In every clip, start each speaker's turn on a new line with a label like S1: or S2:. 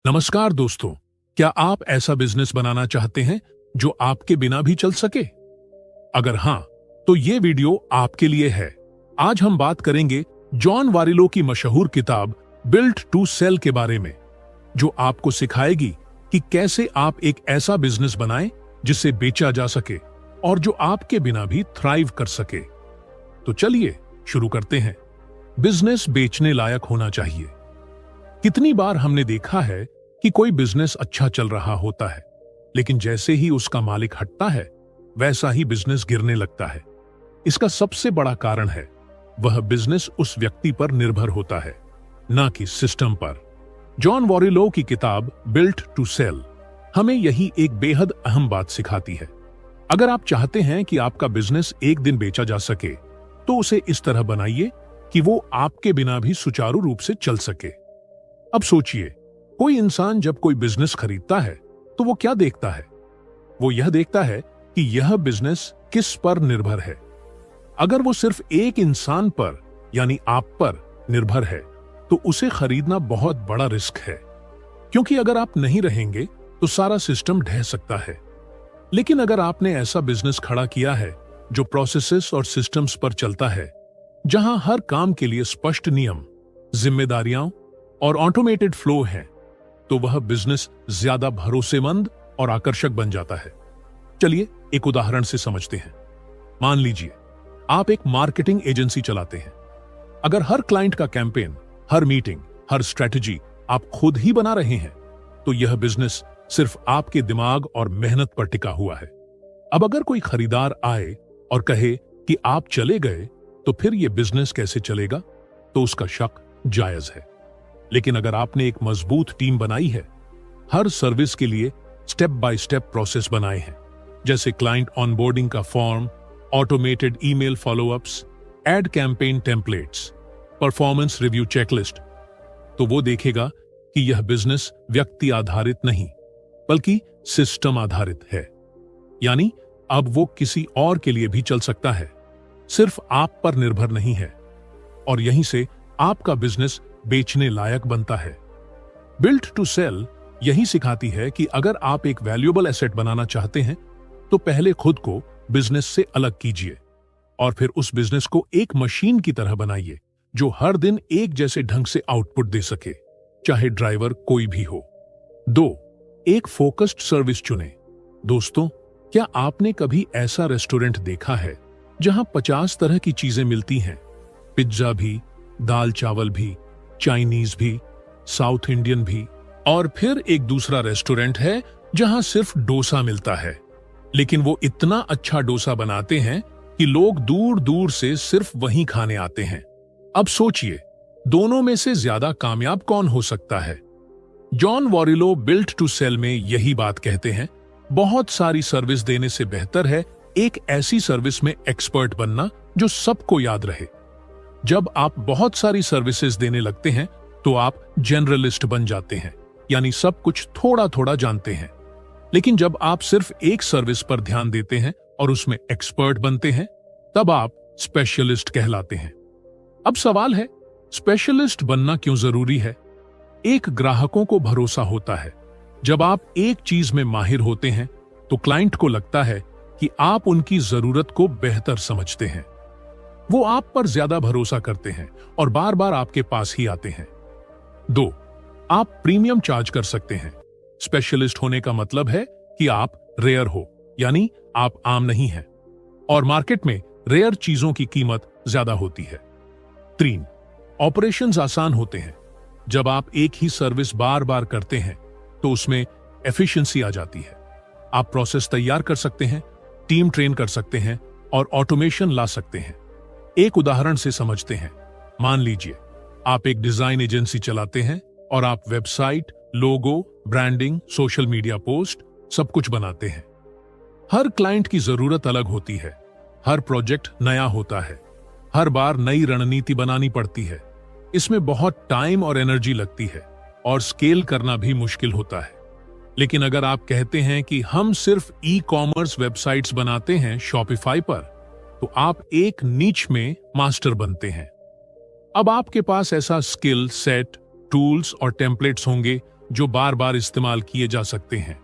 S1: नमस्कार दोस्तों, क्या आप ऐसा बिजनेस बनाना चाहते हैं जो आपके बिना भी चल सके? अगर हां, तो ये वीडियो आपके लिए है। आज हम बात करेंगे जॉन वारिलो की मशहूर किताब बिल्ट टू सेल के बारे में, जो आपको सिखाएगी कि कैसे आप एक ऐसा बिजनेस बनाएं जिसे बेचा जा सके और जो आपके बिना भी थ्राइव कर सके। तो चलिए शुरू करते हैं। बिजनेस बेचने लायक होना चाहिए। कितनी बार हमने देखा है कि कोई बिजनेस अच्छा चल रहा होता है, लेकिन जैसे ही उसका मालिक हटता है, वैसा ही बिजनेस गिरने लगता है। इसका सबसे बड़ा कारण है वह बिजनेस उस व्यक्ति पर निर्भर होता है, ना कि सिस्टम पर। जॉन वारिलो की किताब बिल्ट टू सेल हमें यही एक बेहद अहम बात सिखाती है। अगर आप चाहते हैं कि आपका बिजनेस एक दिन बेचा जा सके, तो उसे इस तरह बनाइए कि वो आपके बिना भी सुचारू रूप से चल सके। अब सोचिए, कोई इंसान जब कोई बिजनेस खरीदता है तो वो क्या देखता है? वो यह देखता है कि यह बिजनेस किस पर निर्भर है। अगर वो सिर्फ एक इंसान पर यानी आप पर निर्भर है, तो उसे खरीदना बहुत बड़ा रिस्क है, क्योंकि अगर आप नहीं रहेंगे तो सारा सिस्टम ढह सकता है। लेकिन अगर आपने ऐसा बिजनेस खड़ा किया है जो प्रोसेसेस और सिस्टम्स पर चलता है, जहां हर काम के लिए स्पष्ट नियम, जिम्मेदारियां और ऑटोमेटेड फ्लो है, तो वह बिजनेस ज्यादा भरोसेमंद और आकर्षक बन जाता है। चलिए एक उदाहरण से समझते हैं। मान लीजिए आप एक मार्केटिंग एजेंसी चलाते हैं। अगर हर क्लाइंट का कैंपेन, हर मीटिंग, हर स्ट्रेटजी आप खुद ही बना रहे हैं, तो यह बिजनेस सिर्फ आपके दिमाग और मेहनत पर टिका हुआ है। अब अगर कोई खरीदार आए और कहे कि आप चले गए, तो फिर यह बिजनेस कैसे चलेगा? तो उसका शक जायज है। लेकिन अगर आपने एक मजबूत टीम बनाई है, हर सर्विस के लिए स्टेप बाय स्टेप प्रोसेस बनाए हैं, जैसे क्लाइंट ऑनबोर्डिंग का form, automated email follow-ups, ad campaign templates, performance review checklist, तो वो देखेगा कि यह बिजनेस व्यक्ति आधारित नहीं, बल्कि सिस्टम आधारित है। यानी अब वो किसी और के लिए भी चल सकता है, सिर्फ आप पर निर्भर नहीं है। और यहीं से आपका बिजनेस बेचने लायक बनता है। बिल्ट टू सेल यही सिखाती है कि अगर आप एक वैल्यूएबल एसेट बनाना चाहते हैं, तो पहले खुद को बिजनेस से अलग कीजिए और फिर उस बिजनेस को एक मशीन की तरह बनाइए, जो हर दिन एक जैसे ढंग से आउटपुट दे सके, चाहे ड्राइवर कोई भी हो। 2. एक फोकस्ड सर्विस चुनें। दोस्तों, क्या आपने कभी ऐसा रेस्टोरेंट देखा है जहां 50 तरह की चीजें मिलती हैं? पिज्जा भी, दाल चावल भी, चाइनीज भी, साउथ इंडियन भी, और फिर एक दूसरा रेस्टोरेंट है जहां सिर्फ डोसा मिलता है, लेकिन वो इतना अच्छा डोसा बनाते हैं कि लोग दूर दूर से सिर्फ वहीं खाने आते हैं। अब सोचिए, दोनों में से ज्यादा कामयाब कौन हो सकता है? जॉन वारिलो बिल्ट टू सेल में यही बात कहते हैं, बहुत सारी सर्विस देने से बेहतर है एक ऐसी सर्विस में एक्सपर्ट बनना जो सबको याद रहे। जब आप बहुत सारी सर्विसेज देने लगते हैं, तो आप जनरलिस्ट बन जाते हैं, यानी सब कुछ थोड़ा थोड़ा जानते हैं। लेकिन जब आप सिर्फ एक सर्विस पर ध्यान देते हैं और उसमें एक्सपर्ट बनते हैं, तब आप स्पेशलिस्ट कहलाते हैं। अब सवाल है, स्पेशलिस्ट बनना क्यों जरूरी है? एक, ग्राहकों को भरोसा होता है। जब आप एक चीज में माहिर होते हैं, तो क्लाइंट को लगता है कि आप उनकी जरूरत को बेहतर समझते हैं। वो आप पर ज्यादा भरोसा करते हैं और बार बार आपके पास ही आते हैं। 2, आप प्रीमियम चार्ज कर सकते हैं। स्पेशलिस्ट होने का मतलब है कि आप रेयर हो, यानी आप आम नहीं हैं, और मार्केट में रेयर चीजों की कीमत ज्यादा होती है। 3, ऑपरेशंस आसान होते हैं। जब आप एक ही सर्विस बार बार करते हैं, तो उसमें एफिशिएंसी आ जाती है। आप प्रोसेस तैयार कर सकते हैं, टीम ट्रेन कर सकते हैं और ऑटोमेशन ला सकते हैं। एक उदाहरण से समझते हैं। मान लीजिए आप एक डिजाइन एजेंसी चलाते हैं और आप वेबसाइट, लोगो, ब्रांडिंग, सोशल मीडिया पोस्ट सब कुछ बनाते हैं। हर क्लाइंट की जरूरत अलग होती है, हर प्रोजेक्ट नया होता है, हर बार नई रणनीति बनानी पड़ती है। इसमें बहुत टाइम और एनर्जी लगती है और स्केल करना भी मुश्किल होता है। लेकिन अगर आप कहते हैं कि हम सिर्फ ई-कॉमर्स वेबसाइट्स बनाते हैं शॉपिफाई पर, तो आप एक नीच में मास्टर बनते हैं। अब आपके पास ऐसा स्किल सेट, टूल्स और टेम्पलेट्स होंगे जो बार बार इस्तेमाल किए जा सकते हैं।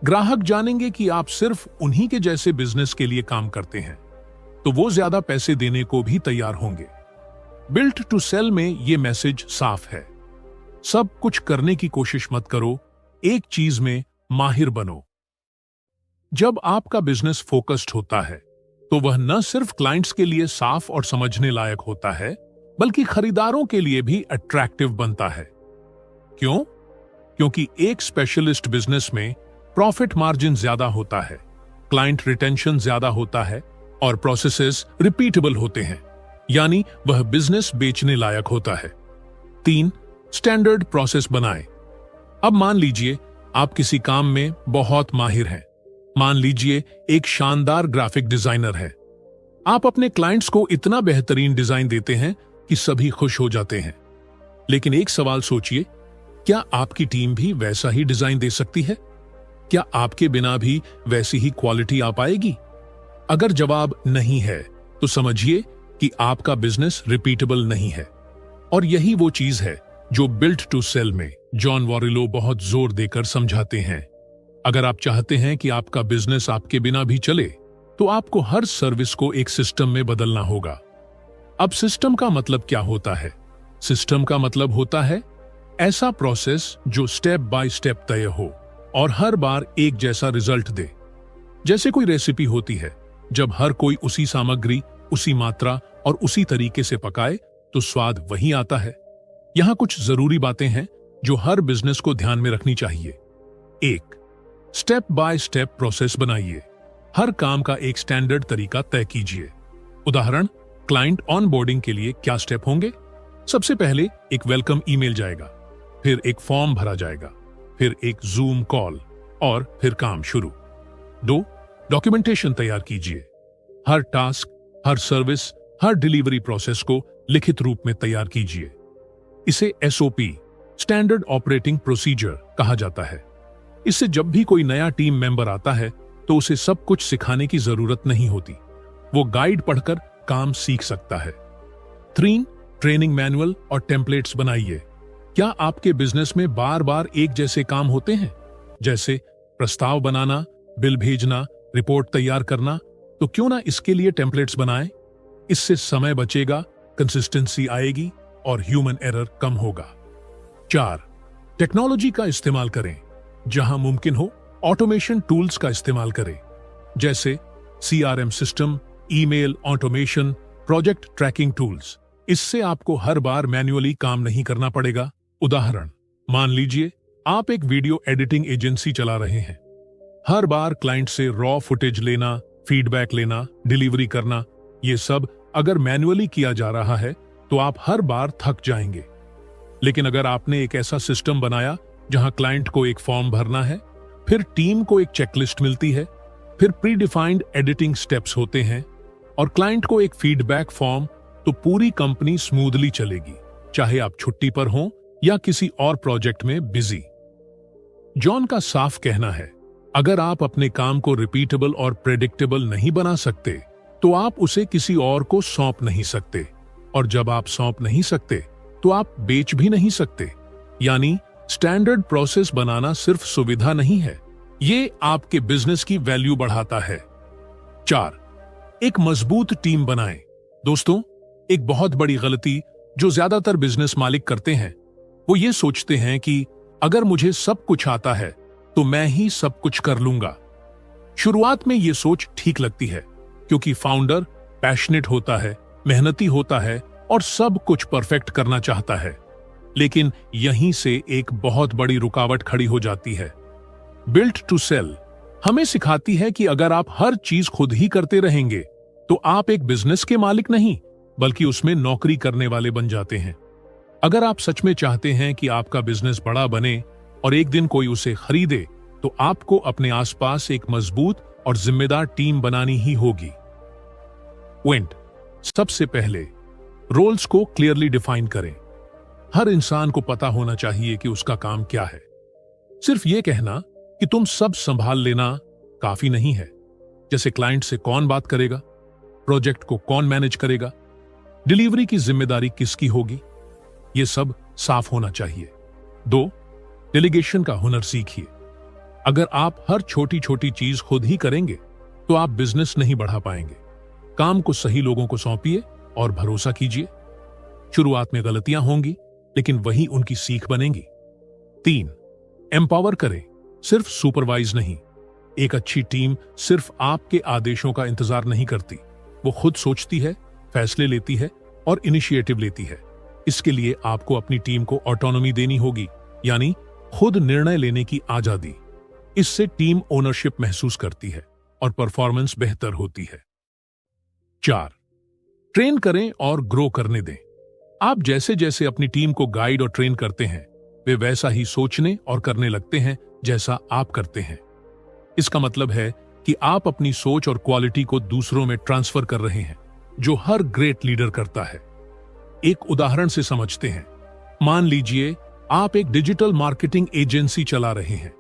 S1: ग्राहक जानेंगे कि आप सिर्फ उन्हीं के जैसे बिजनेस के लिए काम करते हैं, तो वो ज्यादा पैसे देने को भी तैयार होंगे। बिल्ट टू सेल में ये मैसेज साफ है। सब कुछ करने की कोशिश मत करो, एक चीज में माहिर बनो। जब आपका बिजनेस फोकस्ड होता है तो वह न सिर्फ क्लाइंट्स के लिए साफ और समझने लायक होता है, बल्कि खरीदारों के लिए भी अट्रैक्टिव बनता है। क्यों? क्योंकि एक स्पेशलिस्ट बिजनेस में प्रॉफिट मार्जिन ज्यादा होता है, क्लाइंट रिटेंशन ज्यादा होता है और प्रोसेसेस रिपीटेबल होते हैं, यानी वह बिजनेस बेचने लायक होता है। 3. स्टैंडर्ड प्रोसेस बनाएं। अब मान लीजिए आप किसी काम में बहुत माहिर हैं। मान लीजिए एक शानदार ग्राफिक डिजाइनर है। आप अपने क्लाइंट्स को इतना बेहतरीन डिजाइन देते हैं कि सभी खुश हो जाते हैं। लेकिन एक सवाल सोचिए, क्या आपकी टीम भी वैसा ही डिजाइन दे सकती है? क्या आपके बिना भी वैसी ही क्वालिटी आ पाएगी? अगर जवाब नहीं है तो समझिए कि आपका बिजनेस रिपीटेबल नहीं है। और यही वो चीज है जो बिल्ट टू सेल में जॉन वॉरेलो बहुत जोर देकर समझाते हैं। अगर आप चाहते हैं कि आपका बिजनेस आपके बिना भी चले, तो आपको हर सर्विस को एक सिस्टम में बदलना होगा। अब सिस्टम का मतलब क्या होता है? सिस्टम का मतलब होता है ऐसा प्रोसेस जो स्टेप बाय स्टेप तय हो और हर बार एक जैसा रिजल्ट दे। जैसे कोई रेसिपी होती है, जब हर कोई उसी सामग्री, उसी मात्रा और उसी तरीके से पकाए तो स्वाद वही आता है। यहां कुछ जरूरी बातें हैं जो हर बिजनेस को ध्यान में रखनी चाहिए। 1. स्टेप बाय स्टेप प्रोसेस बनाइए। हर काम का एक स्टैंडर्ड तरीका तय कीजिए। उदाहरण, क्लाइंट ऑनबोर्डिंग के लिए क्या स्टेप होंगे? सबसे पहले एक वेलकम ईमेल जाएगा, फिर एक फॉर्म भरा जाएगा, फिर एक जूम कॉल और फिर काम शुरू। 2. डॉक्यूमेंटेशन तैयार कीजिए। हर टास्क, हर सर्विस, हर डिलीवरी प्रोसेस को लिखित रूप में तैयार कीजिए। इसे SOP, स्टैंडर्ड ऑपरेटिंग प्रोसीजर कहा जाता है। इससे जब भी कोई नया टीम मेंबर आता है तो उसे सब कुछ सिखाने की जरूरत नहीं होती। वो गाइड पढ़कर काम सीख सकता है। 3. ट्रेनिंग मैनुअल और टेम्पलेट्स बनाइए। क्या आपके बिजनेस में बार बार एक जैसे काम होते हैं, जैसे प्रस्ताव बनाना, बिल भेजना, रिपोर्ट तैयार करना? तो क्यों ना इसके लिए टेम्पलेट्स बनाएं। इससे समय बचेगा, कंसिस्टेंसी आएगी और ह्यूमन एरर कम होगा। 4. टेक्नोलॉजी का इस्तेमाल करें। जहां मुमकिन हो ऑटोमेशन टूल्स का इस्तेमाल करें, जैसे CRM system, email automation, project tracking tools. इससे आपको हर बार मैन्युअली काम नहीं करना पड़ेगा। उदाहरण, मान लीजिए आप एक वीडियो एडिटिंग एजेंसी चला रहे हैं। हर बार क्लाइंट से रॉ फुटेज लेना, फीडबैक लेना, डिलीवरी करना, ये सब अगर मैन्युअली किया जा रहा है तो आप हर बार थक जाएंगे। लेकिन अगर आपने एक ऐसा सिस्टम बनाया जहां क्लाइंट को एक फॉर्म भरना है, फिर टीम को एक चेकलिस्ट मिलती है, फिर प्री डिफाइंड एडिटिंग स्टेप्स होते हैं और क्लाइंट को एक फीडबैक फॉर्म, तो पूरी कंपनी स्मूथली चलेगी, चाहे आप छुट्टी पर हों या किसी और प्रोजेक्ट में बिजी। जॉन का साफ कहना है, अगर आप अपने काम को रिपीटेबल और प्रेडिक्टेबल नहीं बना सकते तो आप उसे किसी और को सौंप नहीं सकते, और जब आप सौंप नहीं सकते तो आप बेच भी नहीं सकते। यानी स्टैंडर्ड प्रोसेस बनाना सिर्फ सुविधा नहीं है, ये आपके बिजनेस की वैल्यू बढ़ाता है। 4. एक मजबूत टीम बनाएं। दोस्तों, एक बहुत बड़ी गलती जो ज्यादातर बिजनेस मालिक करते हैं, वो ये सोचते हैं कि अगर मुझे सब कुछ आता है तो मैं ही सब कुछ कर लूंगा। शुरुआत में ये सोच ठीक लगती है, क्योंकि फाउंडर पैशनेट होता है, मेहनती होता है और सब कुछ परफेक्ट करना चाहता है। लेकिन यहीं से एक बहुत बड़ी रुकावट खड़ी हो जाती है। बिल्ट टू सेल हमें सिखाती है कि अगर आप हर चीज खुद ही करते रहेंगे तो आप एक बिजनेस के मालिक नहीं, बल्कि उसमें नौकरी करने वाले बन जाते हैं। अगर आप सच में चाहते हैं कि आपका बिजनेस बड़ा बने और एक दिन कोई उसे खरीदे, तो आपको अपने आसपास एक मजबूत और जिम्मेदार टीम बनानी ही होगी। पॉइंट, सबसे पहले रोल्स को क्लियरली डिफाइन करें। हर इंसान को पता होना चाहिए कि उसका काम क्या है। सिर्फ यह कहना कि तुम सब संभाल लेना काफी नहीं है। जैसे क्लाइंट से कौन बात करेगा, प्रोजेक्ट को कौन मैनेज करेगा, डिलीवरी की जिम्मेदारी किसकी होगी, यह सब साफ होना चाहिए। 2. डेलीगेशन का हुनर सीखिए। अगर आप हर छोटी छोटी चीज खुद ही करेंगे तो आप बिजनेस नहीं बढ़ा पाएंगे। काम को सही लोगों को सौंपिए और भरोसा कीजिए। शुरुआत में गलतियां होंगी, लेकिन वही उनकी सीख बनेंगी। 3, एम्पावर करें, सिर्फ सुपरवाइज नहीं। एक अच्छी टीम सिर्फ आपके आदेशों का इंतजार नहीं करती, वो खुद सोचती है, फैसले लेती है और इनिशिएटिव लेती है। इसके लिए आपको अपनी टीम को ऑटोनॉमी देनी होगी, यानी खुद निर्णय लेने की आजादी। इससे टीम ओनरशिप महसूस करती है और परफॉर्मेंस बेहतर होती है। 4, ट्रेन करें और ग्रो करने दें। आप जैसे जैसे अपनी टीम को गाइड और ट्रेन करते हैं, वे वैसा ही सोचने और करने लगते हैं जैसा आप करते हैं। इसका मतलब है कि आप अपनी सोच और क्वालिटी को दूसरों में ट्रांसफर कर रहे हैं, जो हर ग्रेट लीडर करता है। एक उदाहरण से समझते हैं। मान लीजिए आप एक डिजिटल मार्केटिंग एजेंसी चला रहे हैं।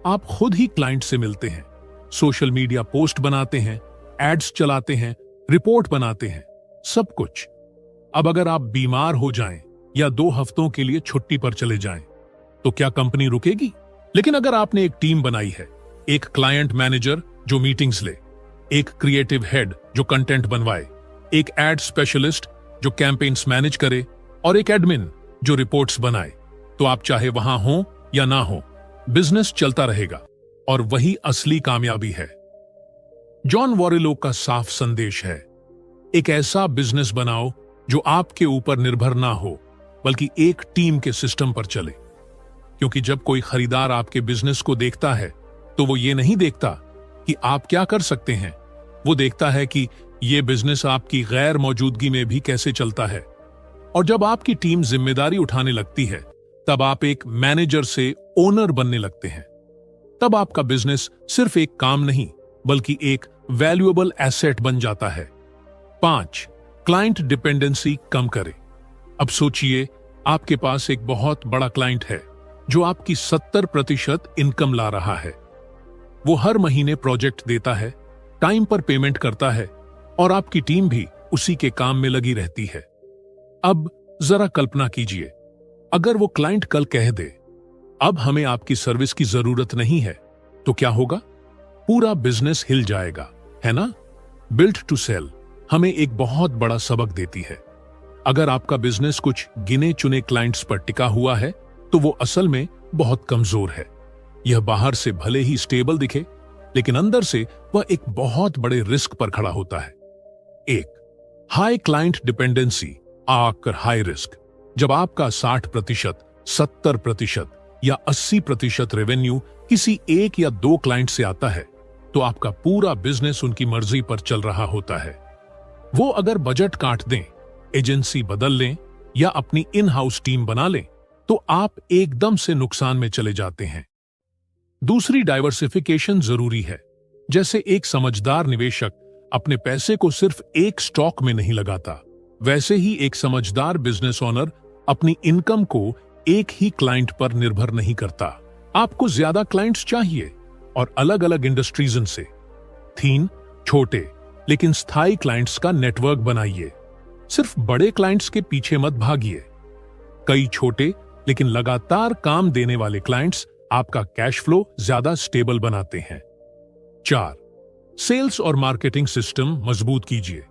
S1: आप खुद ही क्लाइंट से मिलते हैं, सोशल मीडिया पोस्ट बनाते हैं, एड्स चलाते हैं, रिपोर्ट बनाते हैं, सब कुछ। अब अगर आप बीमार हो जाएं या 2 हफ्तों के लिए छुट्टी पर चले जाएं, तो क्या कंपनी रुकेगी? लेकिन अगर आपने एक टीम बनाई है, एक क्लाइंट मैनेजर जो मीटिंग्स ले, एक क्रिएटिव हेड जो कंटेंट बनवाए, एक एड स्पेशलिस्ट जो कैंपेन्स मैनेज करे और एक एडमिन जो रिपोर्ट्स बनाए, तो आप चाहे वहां हो या ना हो, बिजनेस चलता रहेगा। और वही असली कामयाबी है। जॉन वॉरेलो का साफ संदेश है, एक ऐसा बिजनेस बनाओ जो आपके ऊपर निर्भर ना हो, बल्कि एक टीम के सिस्टम पर चले। क्योंकि जब कोई खरीदार आपके बिजनेस को देखता है, तो वो ये नहीं देखता कि आप क्या कर सकते हैं, वो देखता है कि ये बिजनेस आपकी गैर मौजूदगी में भी कैसे चलता है। और जब आपकी टीम जिम्मेदारी उठाने लगती है, तब आप एक मैनेजर से ओनर बनने लगते हैं। तब आपका बिजनेस सिर्फ एक काम नहीं, बल्कि एक वैल्यूएबल एसेट बन जाता है। 5, क्लाइंट डिपेंडेंसी कम करें। अब सोचिए, आपके पास एक बहुत बड़ा क्लाइंट है जो आपकी 70% इनकम ला रहा है। वो हर महीने प्रोजेक्ट देता है, टाइम पर पेमेंट करता है और आपकी टीम भी उसी के काम में लगी रहती है। अब जरा कल्पना कीजिए, अगर वो क्लाइंट कल कह दे, अब हमें आपकी सर्विस की जरूरत नहीं है, तो क्या होगा? पूरा बिजनेस हिल जाएगा, है ना? बिल्ड टू सेल हमें एक बहुत बड़ा सबक देती है। अगर आपका बिजनेस कुछ गिने चुने क्लाइंट्स पर टिका हुआ है, तो वो असल में बहुत कमजोर है। यह बाहर से भले ही स्टेबल दिखे, लेकिन अंदर से वह एक बहुत बड़े रिस्क पर खड़ा होता है। 1, हाई क्लाइंट डिपेंडेंसी आकर हाई रिस्क। जब आपका 60%, 70% या 80% रेवेन्यू किसी एक या 2 क्लाइंट से आता है, तो आपका पूरा बिजनेस उनकी मर्जी पर चल रहा होता है। वो अगर बजट काट दें, एजेंसी बदल लें या अपनी इन हाउस टीम बना लें, तो आप एकदम से नुकसान में चले जाते हैं। दूसरी, डाइवर्सिफिकेशन जरूरी है। जैसे एक समझदार निवेशक अपने पैसे को सिर्फ एक स्टॉक में नहीं लगाता, वैसे ही एक समझदार बिजनेस ओनर अपनी इनकम को एक ही क्लाइंट पर निर्भर नहीं करता। आपको ज्यादा क्लाइंट्स चाहिए और अलग अलग इंडस्ट्रीज से। 3, छोटे लेकिन स्थायी क्लाइंट्स का नेटवर्क बनाइए। सिर्फ बड़े क्लाइंट्स के पीछे मत भागिए। कई छोटे लेकिन लगातार काम देने वाले क्लाइंट्स आपका कैश फ्लो ज्यादा स्टेबल बनाते हैं। 4, सेल्स और मार्केटिंग सिस्टम मजबूत कीजिए।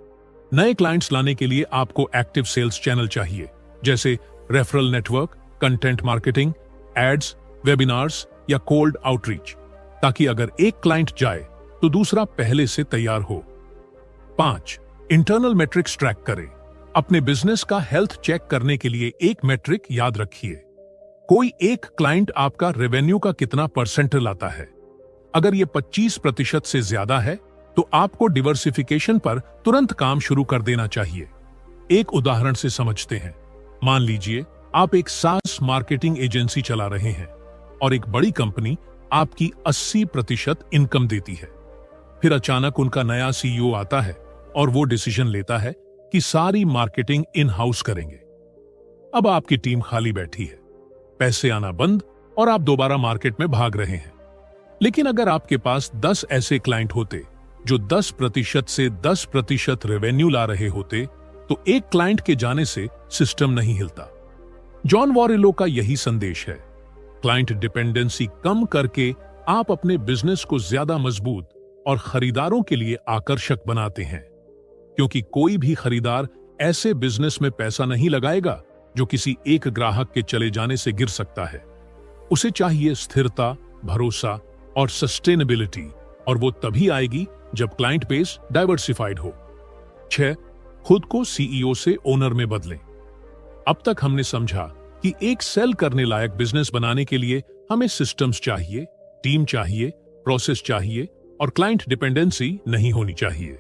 S1: नए क्लाइंट्स लाने के लिए आपको एक्टिव सेल्स चैनल चाहिए, जैसे referral network, content marketing, ads, webinars या कोल्ड आउटरीच, ताकि अगर एक क्लाइंट जाए तो दूसरा पहले से तैयार हो। 5, इंटरनल मैट्रिक्स ट्रैक करें। अपने बिजनेस का हेल्थ चेक करने के लिए एक मैट्रिक याद रखिए। कोई एक क्लाइंट आपका रेवेन्यू का कितना परसेंट लाता है। अगर यह 25% से ज्यादा है, तो आपको डिवर्सिफिकेशन पर तुरंत काम शुरू कर देना चाहिए। एक उदाहरण से समझते हैं। मान लीजिए आप एक सास मार्केटिंग एजेंसी चला रहे हैं और एक बड़ी कंपनी आपकी 80% इनकम देती है। फिर अचानक उनका नया सीईओ आता है और वो डिसीजन लेता है कि सारी मार्केटिंग इन हाउस करेंगे। अब आपकी टीम खाली बैठी है, पैसे आना बंद और आप दोबारा मार्केट में भाग रहे हैं। लेकिन अगर आपके पास 10 ऐसे क्लाइंट होते जो 10% से 10% रेवेन्यू ला रहे होते, तो एक क्लाइंट के जाने से सिस्टम नहीं हिलता। जॉन वॉरेलो का यही संदेश है। क्लाइंट डिपेंडेंसी कम करके आप अपने बिजनेस को ज्यादा मजबूत और खरीदारों के लिए आकर्षक बनाते हैं, क्योंकि कोई भी खरीदार ऐसे बिजनेस में पैसा नहीं लगाएगा जो किसी एक ग्राहक के चले जाने से गिर सकता है। उसे चाहिए स्थिरता, भरोसा और सस्टेनेबिलिटी, और वो तभी आएगी जब क्लाइंट बेस डाइवर्सिफाइड हो। 6. खुद को सीईओ से ओनर में बदलें। अब तक हमने समझा कि एक सेल करने लायक बिजनेस बनाने के लिए हमें सिस्टम्स चाहिए, टीम चाहिए, प्रोसेस चाहिए और क्लाइंट डिपेंडेंसी नहीं होनी चाहिए।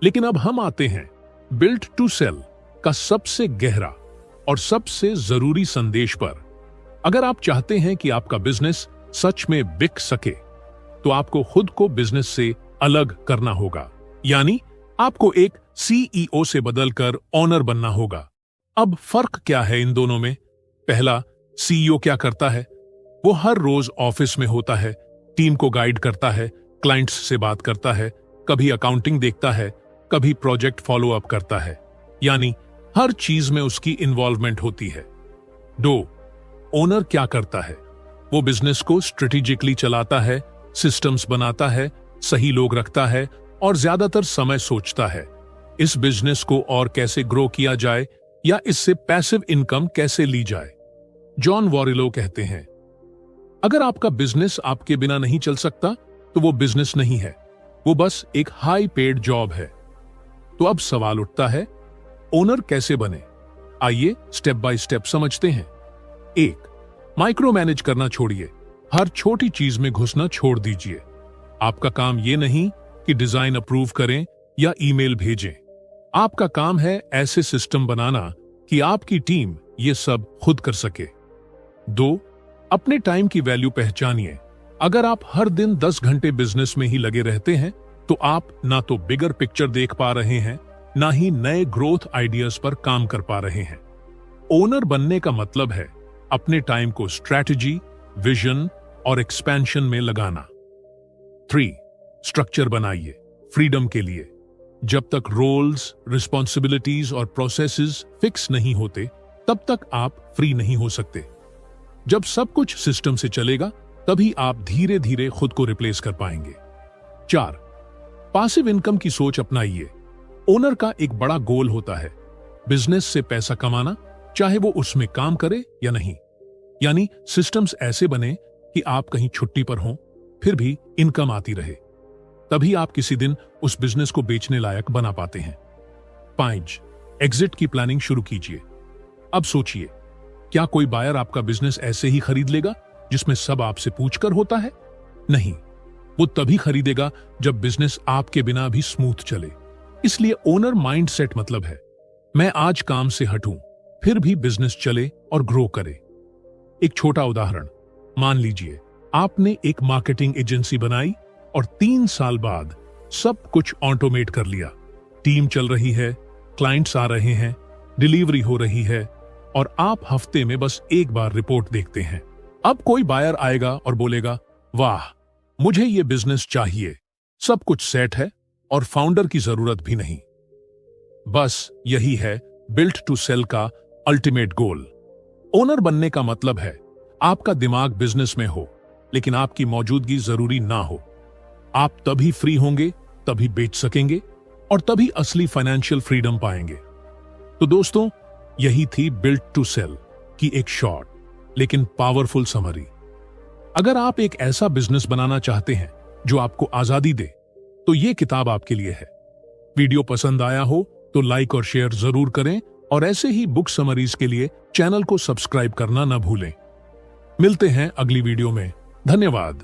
S1: लेकिन अब हम आते हैं बिल्ड टू सेल का सबसे गहरा और सबसे जरूरी संदेश पर। अगर आप चाहते हैं कि आपका बिजनेस सच में बिक सके, तो आपको खुद को बिजनेस से अलग करना होगा, यानी आपको एक सीईओ से बदलकर ओनर बनना होगा। अब फर्क क्या है इन दोनों में? पहला, सीईओ क्या करता है? वो हर रोज ऑफिस में होता है, टीम को गाइड करता है, क्लाइंट्स से बात करता है, कभी अकाउंटिंग देखता है, कभी प्रोजेक्ट फॉलो अप करता है, यानी हर चीज में उसकी इन्वॉल्वमेंट होती है। 2. ओनर क्या करता है? वो बिजनेस को स्ट्रेटेजिकली चलाता है, सिस्टम्स बनाता है, सही लोग रखता है और ज्यादातर समय सोचता है इस बिजनेस को और कैसे ग्रो किया जाए या इससे पैसिव इनकम कैसे ली जाए। जॉन वॉरिलो कहते हैं, अगर आपका बिजनेस आपके बिना नहीं चल सकता तो वो बिजनेस नहीं है, वो बस एक हाई पेड जॉब है। तो अब सवाल उठता है, ओनर कैसे बने? आइए स्टेप बाय स्टेप समझते हैं। 1. माइक्रो मैनेज करना छोड़िए, हर छोटी चीज में घुसना छोड़ दीजिए। आपका काम यह नहीं कि डिजाइन अप्रूव करें या ईमेल भेजें। आपका काम है ऐसे सिस्टम बनाना कि आपकी टीम ये सब खुद कर सके। 2. अपने टाइम की वैल्यू पहचानिए। अगर आप हर दिन 10 घंटे बिजनेस में ही लगे रहते हैं, तो आप ना तो बिगर पिक्चर देख पा रहे हैं, ना ही नए ग्रोथ आइडियाज पर काम कर पा रहे हैं। ओनर बनने का मतलब है अपने टाइम को स्ट्रैटेजी, विजन और एक्सपेंशन में लगाना। 3. स्ट्रक्चर बनाइए फ्रीडम के लिए। जब तक रोल्स, रिस्पॉन्सिबिलिटीज और प्रोसेसेस फिक्स नहीं होते, तब तक आप फ्री नहीं हो सकते। जब सब कुछ सिस्टम से चलेगा, तभी आप धीरे धीरे खुद को रिप्लेस कर पाएंगे। 4. पासिव इनकम की सोच अपनाइए। ओनर का एक बड़ा गोल होता है बिजनेस से पैसा कमाना, चाहे वो उसमें काम करे या नहीं। यानी सिस्टम्स ऐसे बने कि आप कहीं छुट्टी पर हों, फिर भी इनकम आती रहे। तभी आप किसी दिन उस बिजनेस को बेचने लायक बना पाते हैं। 5. एग्जिट की प्लानिंग शुरू कीजिए। अब सोचिए, क्या कोई बायर आपका बिजनेस ऐसे ही खरीद लेगा जिसमें सब आपसे पूछकर होता है? नहीं, वो तभी खरीदेगा जब बिजनेस आपके बिना भी स्मूथ चले। इसलिए ओनर माइंडसेट मतलब है, मैं आज काम से हटूं, फिर भी बिजनेस चले और ग्रो करे। एक छोटा उदाहरण, मान लीजिए आपने एक मार्केटिंग एजेंसी बनाई और 3 साल बाद सब कुछ ऑटोमेट कर लिया। टीम चल रही है, क्लाइंट्स आ रहे हैं, डिलीवरी हो रही है और आप हफ्ते में बस एक बार रिपोर्ट देखते हैं। अब कोई बायर आएगा और बोलेगा, वाह, मुझे ये बिजनेस चाहिए, सब कुछ सेट है और फाउंडर की जरूरत भी नहीं। बस यही है बिल्ड टू सेल का अल्टीमेट गोल। ओनर बनने का मतलब है आपका दिमाग बिजनेस में हो, लेकिन आपकी मौजूदगी जरूरी ना हो। आप तभी फ्री होंगे, तभी बेच सकेंगे और तभी असली फाइनेंशियल फ्रीडम पाएंगे। तो दोस्तों, यही थी बिल्ड टू सेल की एक शॉर्ट लेकिन पावरफुल समरी। अगर आप एक ऐसा बिजनेस बनाना चाहते हैं जो आपको आजादी दे, तो यह किताब आपके लिए है। वीडियो पसंद आया हो तो लाइक और शेयर जरूर करें और ऐसे ही बुक समरीज के लिए चैनल को सब्सक्राइब करना न भूलें। मिलते हैं अगली वीडियो में। धन्यवाद।